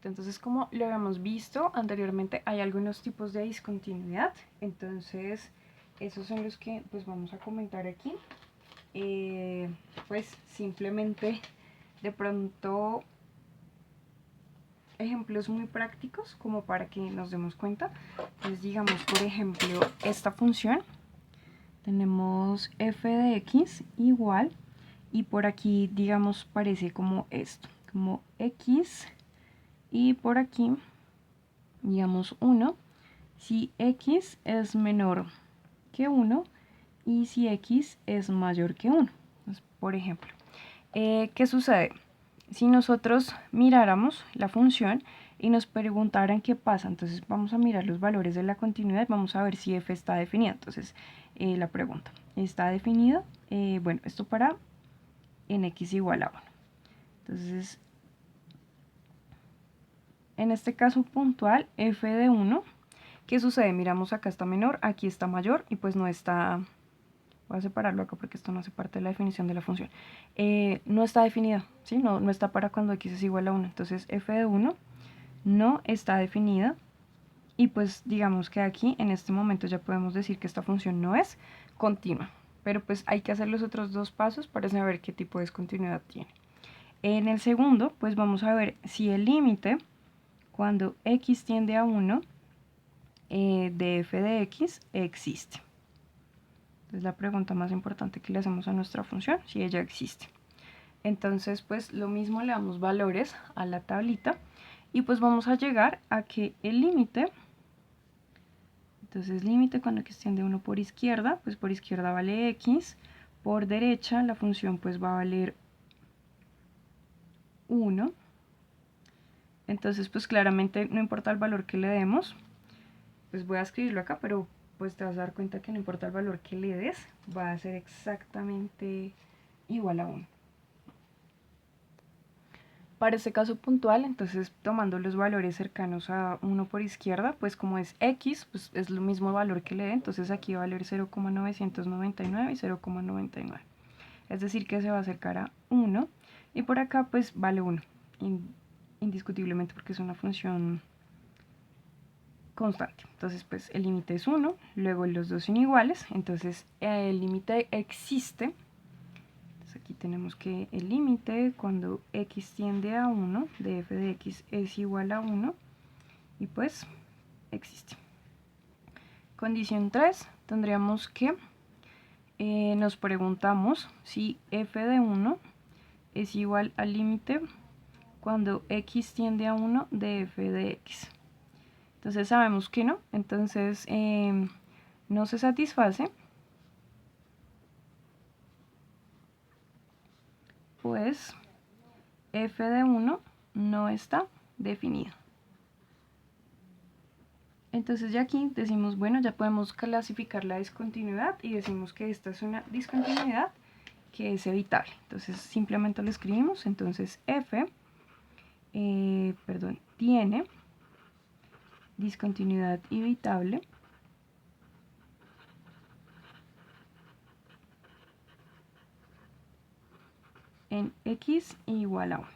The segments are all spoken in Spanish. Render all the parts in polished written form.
Perfecto, entonces como lo habíamos visto anteriormente, hay algunos tipos de discontinuidad, entonces esos son los que pues vamos a comentar aquí. Pues simplemente de pronto ejemplos muy prácticos como para que nos demos cuenta. Pues digamos, por ejemplo, esta función tenemos f de x igual, y por aquí digamos parece como esto, como x, y por aquí digamos 1 si x es menor que 1 y si x es mayor que 1. Entonces, por ejemplo, ¿qué sucede? Si nosotros miráramos la función y nos preguntaran qué pasa, entonces vamos a mirar los valores de la continuidad y vamos a ver si f está definida. Entonces, la pregunta, ¿está definida? Bueno, esto para en x igual a 1. Entonces, en este caso puntual, f de 1, ¿qué sucede? Miramos acá está menor, aquí está mayor y pues no está... Voy a separarlo acá porque esto no hace parte de la definición de la función. No está definida, ¿sí? No está para cuando x es igual a 1. Entonces f de 1 no está definida. Y pues digamos que aquí en este momento ya podemos decir que esta función no es continua. Pero pues hay que hacer los otros dos pasos para saber qué tipo de discontinuidad tiene. En el segundo, pues vamos a ver si el límite cuando x tiende a 1 de f de x existe. Es la pregunta más importante que le hacemos a nuestra función, si ella existe. Entonces, pues lo mismo, le damos valores a la tablita y pues vamos a llegar a que el límite, entonces límite cuando x tiende 1 por izquierda, pues por izquierda vale x, por derecha la función pues va a valer 1. Entonces, pues claramente no importa el valor que le demos, pues voy a escribirlo acá, pero pues te vas a dar cuenta que no importa el valor que le des, va a ser exactamente igual a 1. Para este caso puntual, entonces tomando los valores cercanos a 1 por izquierda, pues como es x, pues es lo mismo valor que le dé, entonces aquí va a valer 0,999 y 0,99. Es decir, que se va a acercar a 1, y por acá pues vale 1, indiscutiblemente porque es una función constante. Entonces pues el límite es 1, luego los dos son iguales, entonces el límite existe. Aquí tenemos que el límite cuando x tiende a 1 de f de x es igual a 1 y pues existe. Condición 3, tendríamos que nos preguntamos si f de 1 es igual al límite cuando x tiende a 1 de f de x. Entonces sabemos que no, entonces no se satisface, pues f de 1 no está definido. Entonces ya aquí decimos, bueno, ya podemos clasificar la discontinuidad y decimos que esta es una discontinuidad que es evitable. Entonces simplemente lo escribimos, entonces f, tiene discontinuidad evitable en x igual a 1.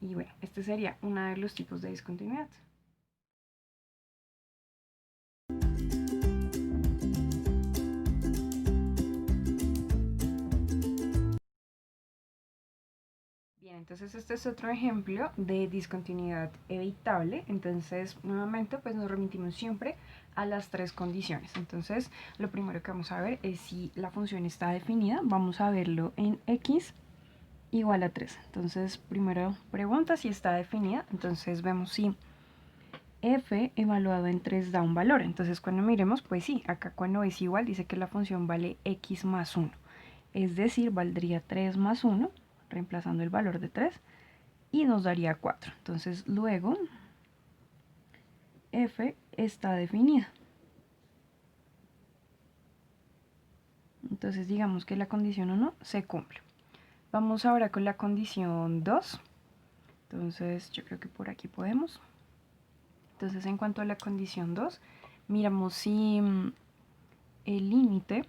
Y bueno, este sería uno de los tipos de discontinuidad. Bien, entonces este es otro ejemplo de discontinuidad evitable. Entonces, nuevamente, pues nos remitimos siempre a las tres condiciones. Entonces, lo primero que vamos a ver es si la función está definida. Vamos a verlo en x igual a 3. Entonces, primero pregunta si está definida. Entonces, vemos si f evaluado en 3 da un valor. Entonces, cuando miremos, pues sí, acá cuando es igual dice que la función vale x más 1. Es decir, valdría 3 más 1, reemplazando el valor de 3, y nos daría 4. Entonces luego f está definida. Entonces digamos que la condición 1 se cumple. Vamos ahora con la condición 2. Entonces yo creo que por aquí podemos. Entonces en cuanto a la condición 2, miramos si el límite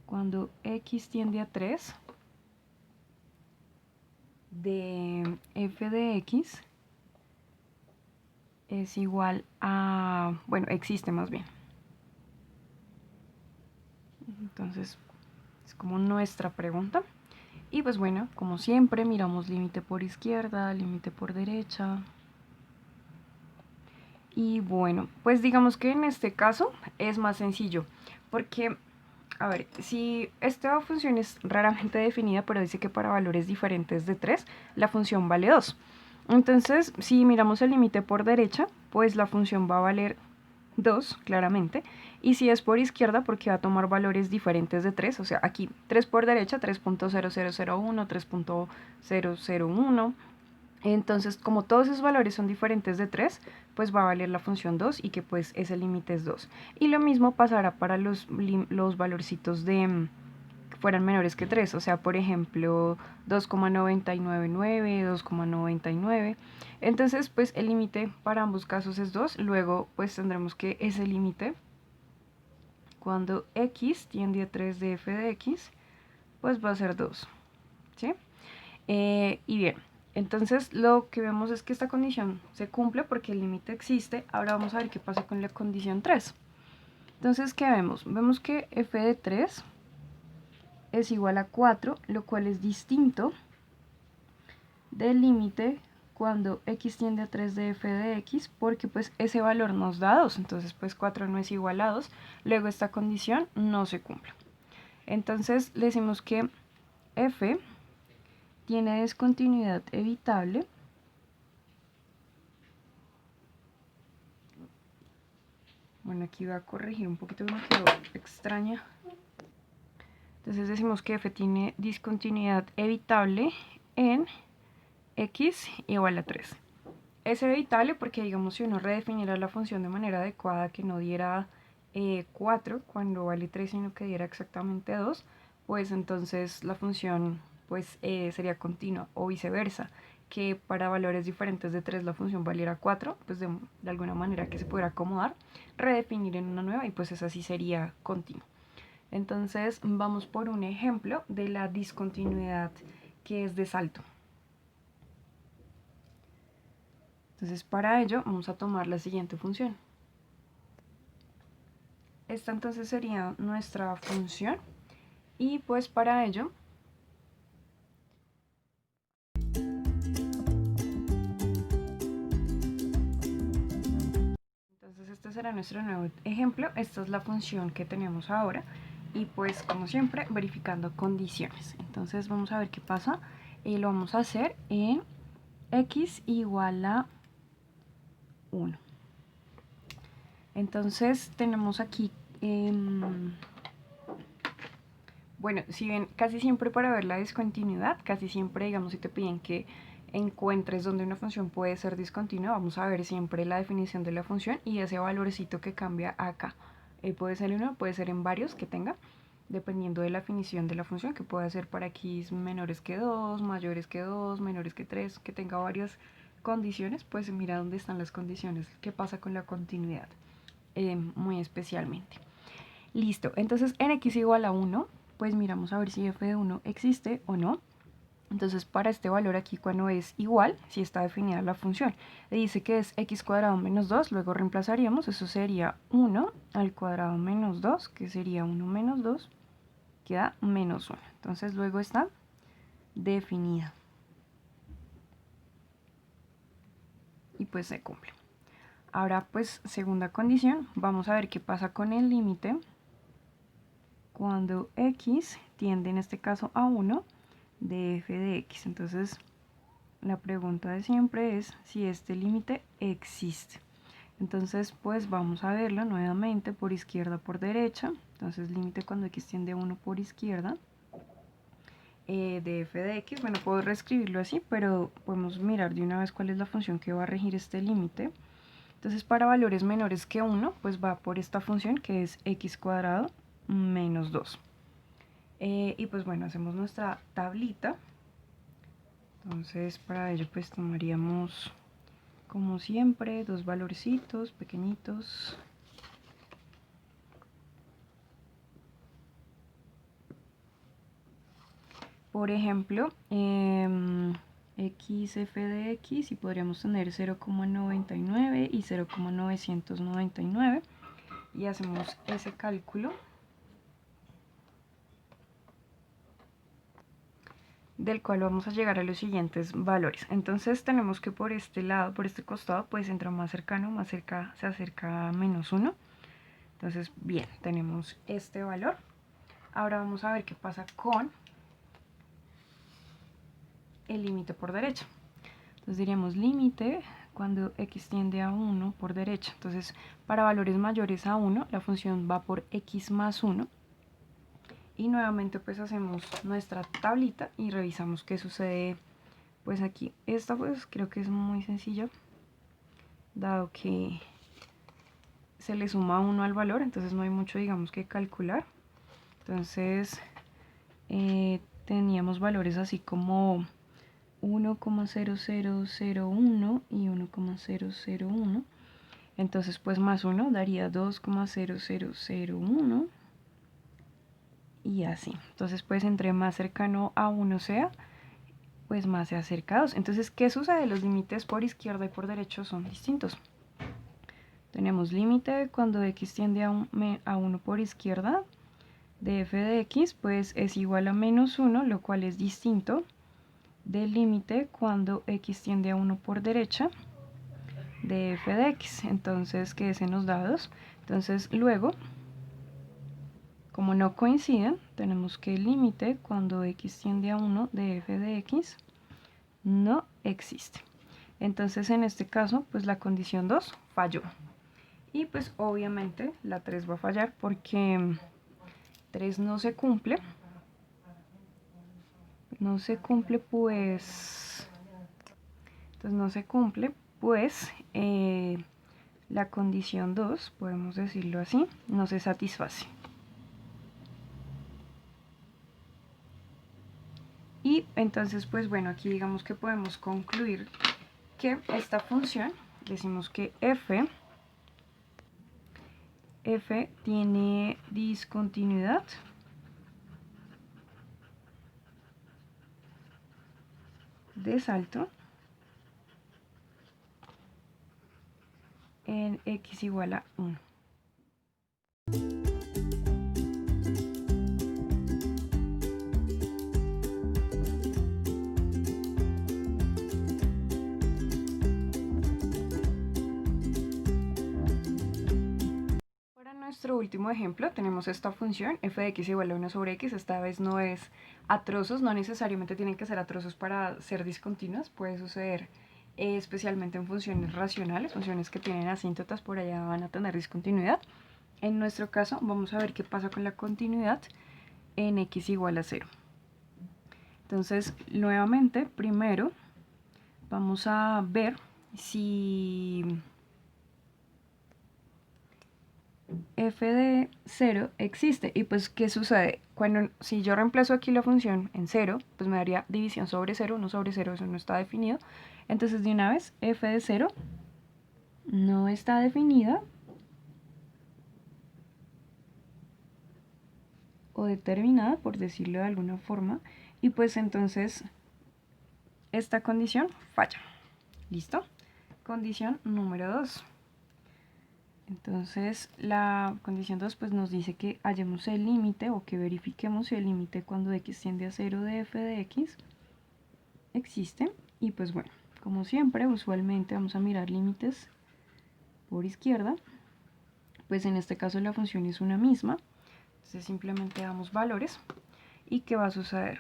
cuando x tiende a 3 de f de x es igual a, bueno, existe más bien. Entonces es como nuestra pregunta. Y pues bueno, como siempre, miramos límite por izquierda, límite por derecha. Y bueno, pues digamos que en este caso es más sencillo, porque, a ver, si esta función es raramente definida, pero dice que para valores diferentes de 3, la función vale 2. Entonces, si miramos el límite por derecha, pues la función va a valer 2, claramente. Y si es por izquierda, porque va a tomar valores diferentes de 3, o sea, aquí 3 por derecha, 3.0001, 3.001. Entonces, como todos esos valores son diferentes de 3, pues va a valer la función 2 y que pues ese límite es 2. Y lo mismo pasará para los valorcitos de que fueran menores que 3, o sea, por ejemplo, 2,999, 2,99. Entonces, pues el límite para ambos casos es 2. Luego, pues tendremos que ese límite, cuando x tiende a 3 de f de x, pues va a ser 2, ¿sí? Y bien, entonces lo que vemos es que esta condición se cumple porque el límite existe. Ahora vamos a ver qué pasa con la condición 3. Entonces, ¿qué vemos? Vemos que f de 3 es igual a 4, lo cual es distinto del límite cuando x tiende a 3 de f de x, porque pues ese valor nos da 2, entonces pues 4 no es igual a 2, luego esta condición no se cumple. Entonces le decimos que f tiene discontinuidad evitable Bueno, aquí voy a corregir un poquito que me quedó extraña. Entonces decimos que f tiene discontinuidad evitable en x igual a 3. Es evitable porque, digamos, si uno redefiniera la función de manera adecuada, que no diera 4 cuando vale 3, sino que diera exactamente 2, pues entonces la función pues, sería continua, o viceversa, que para valores diferentes de 3 la función valiera 4, pues de alguna manera que se pudiera acomodar, redefinir en una nueva y pues esa sí sería continua. Entonces vamos por un ejemplo de la discontinuidad que es de salto. Entonces para ello vamos a tomar la siguiente función. Esta entonces sería nuestra función y pues para ello entonces este será nuestro nuevo ejemplo. Esta es la función que tenemos ahora y pues como siempre verificando condiciones. Entonces vamos a ver qué pasa y lo vamos a hacer en x igual a 1. Entonces tenemos aquí bueno, si bien casi siempre para ver la discontinuidad, casi siempre, digamos, si te piden que encuentres donde una función puede ser discontinua, vamos a ver siempre la definición de la función y ese valorcito que cambia acá. Puede ser en uno, puede ser en varios que tenga, dependiendo de la definición de la función, que pueda ser para x menores que 2, mayores que 2, menores que 3, que tenga varias condiciones, pues mira dónde están las condiciones, qué pasa con la continuidad, muy especialmente. Listo, entonces en x igual a 1, pues miramos a ver si f de 1 existe o no. Entonces para este valor aquí cuando es igual, si está definida la función, le dice que es x cuadrado menos 2, luego reemplazaríamos, eso sería 1 al cuadrado menos 2, que sería 1 menos 2, queda menos 1. Entonces luego está definida. Y pues se cumple. Ahora pues segunda condición, vamos a ver qué pasa con el límite cuando x tiende en este caso a 1 de f de x. Entonces la pregunta de siempre es si este límite existe. Entonces pues vamos a verlo nuevamente por izquierda por derecha. Entonces límite cuando x tiende a 1 por izquierda de f de x. Bueno, puedo reescribirlo así, pero podemos mirar de una vez cuál es la función que va a regir este límite. Entonces para valores menores que 1 pues va por esta función que es x cuadrado menos 2. Y pues bueno, hacemos nuestra tablita. Entonces para ello pues tomaríamos como siempre dos valorcitos pequeñitos. Por ejemplo, x f de x y podríamos tener 0,99 y 0,999 y hacemos ese cálculo del cual vamos a llegar a los siguientes valores. Entonces tenemos que por este lado, por este costado, pues entre más cercano, más cerca se acerca a -1. Entonces, bien, tenemos este valor. Ahora vamos a ver qué pasa con el límite por derecha. Entonces diríamos límite cuando x tiende a 1 por derecha. Entonces, para valores mayores a 1, la función va por x más 1. Y nuevamente pues hacemos nuestra tablita y revisamos qué sucede pues aquí. Esta pues creo que es muy sencilla, dado que se le suma 1 al valor, entonces no hay mucho digamos que calcular. Entonces teníamos valores así como 1,0001 y 1,001. Entonces pues más 1 daría 2,0001 y así. Entonces pues entre más cercano a 1 sea, pues más se acerca a 2. Entonces, ¿qué sucede? Los límites por izquierda y por derecha son distintos. Tenemos límite cuando x tiende a 1 por izquierda de f de x, pues es igual a -1, lo cual es distinto del límite cuando x tiende a 1 por derecha de f de x. Entonces, que ese nos da 2. Entonces, luego, como no coinciden, tenemos que el límite cuando x tiende a 1 de f de x no existe. Entonces en este caso pues la condición 2 falló. Y pues obviamente la 3 va a fallar porque 3 no se cumple. No se cumple pues... Entonces no se cumple pues la condición 2, podemos decirlo así, no se satisface. Y entonces pues bueno, aquí digamos que podemos concluir que esta función, decimos que f tiene discontinuidad de salto en x igual a 1. Para nuestro último ejemplo tenemos esta función f de x igual a 1 sobre x. Esta vez no es a trozos, no necesariamente tienen que ser a trozos para ser discontinuas, puede suceder especialmente en funciones racionales, funciones que tienen asíntotas, por allá van a tener discontinuidad. En nuestro caso vamos a ver qué pasa con la continuidad en x igual a 0. Entonces nuevamente primero vamos a ver si f de 0 existe. Y pues, ¿qué sucede? Si yo reemplazo aquí la función en 0, pues me daría división sobre 0, 1 sobre 0, eso no está definido. Entonces, de una vez, f de 0 no está definida o determinada, por decirlo de alguna forma. Y pues entonces, esta condición falla. ¿Listo? Condición número 2. Entonces la condición 2 pues nos dice que hallemos el límite o que verifiquemos si el límite cuando x tiende a 0 de f de x existe. Y pues bueno, como siempre, usualmente vamos a mirar límites por izquierda. Pues en este caso la función es una misma. Entonces simplemente damos valores. ¿Y qué va a suceder?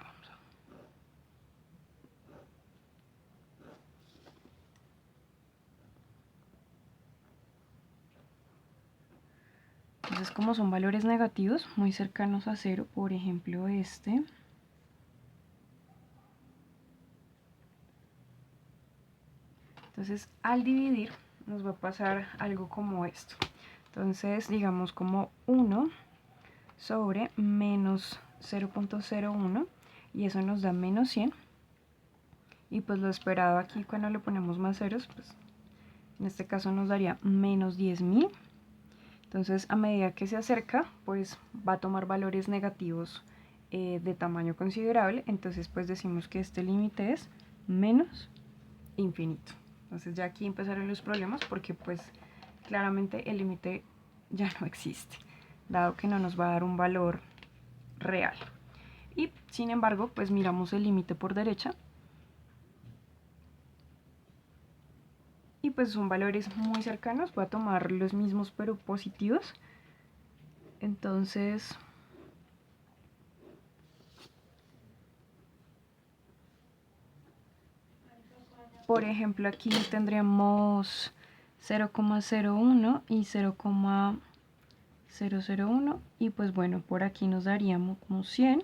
Entonces, como son valores negativos muy cercanos a 0, por ejemplo este, entonces al dividir nos va a pasar algo como esto. Entonces digamos como 1 sobre menos 0,01 y eso nos da menos 100. Y pues lo esperado aquí cuando le ponemos más ceros, pues en este caso nos daría menos 10.000. Entonces a medida que se acerca, pues va a tomar valores negativos de tamaño considerable. Entonces pues decimos que este límite es menos infinito. Entonces ya aquí empezaron los problemas porque pues claramente el límite ya no existe, dado que no nos va a dar un valor real. Y sin embargo, pues miramos el límite por derecha y pues son valores muy cercanos. Voy a tomar los mismos pero positivos. Entonces por ejemplo aquí tendríamos 0,01 y 0,001 y pues bueno, por aquí nos daríamos como 100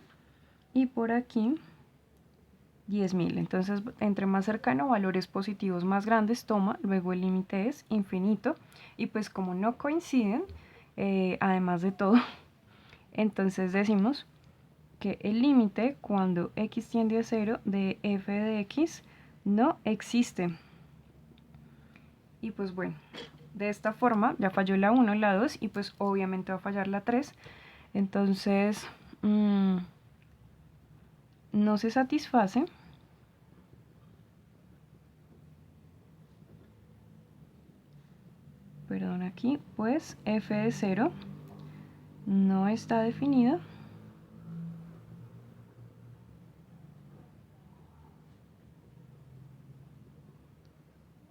y por aquí 10.000. Entonces entre más cercano, valores positivos más grandes toma, luego el límite es infinito y pues como no coinciden, además de todo, entonces decimos que el límite cuando x tiende a 0 de f de x no existe. Y pues bueno, de esta forma ya falló la 1, la 2 y pues obviamente va a fallar la 3. Entonces no se satisface. Perdón, aquí pues f de 0 no está definida.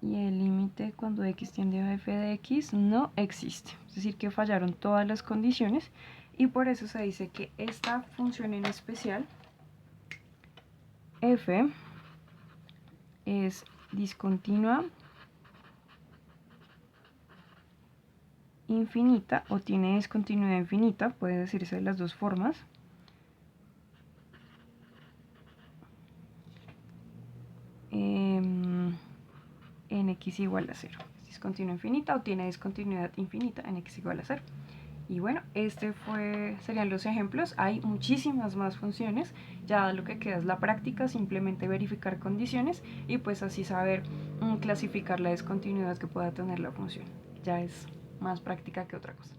Y el límite cuando x tiende a f de x no existe. Es decir, que fallaron todas las condiciones y por eso se dice que esta función en especial, f, es discontinua, infinita o tiene discontinuidad infinita, puede decirse de las dos formas. En x igual a 0. Es discontinua infinita o tiene discontinuidad infinita en x igual a 0. Y bueno, serían los ejemplos. Hay muchísimas más funciones. Ya lo que queda es la práctica, simplemente verificar condiciones y pues así saber clasificar la discontinuidad que pueda tener la función. Ya es más práctica que otra cosa.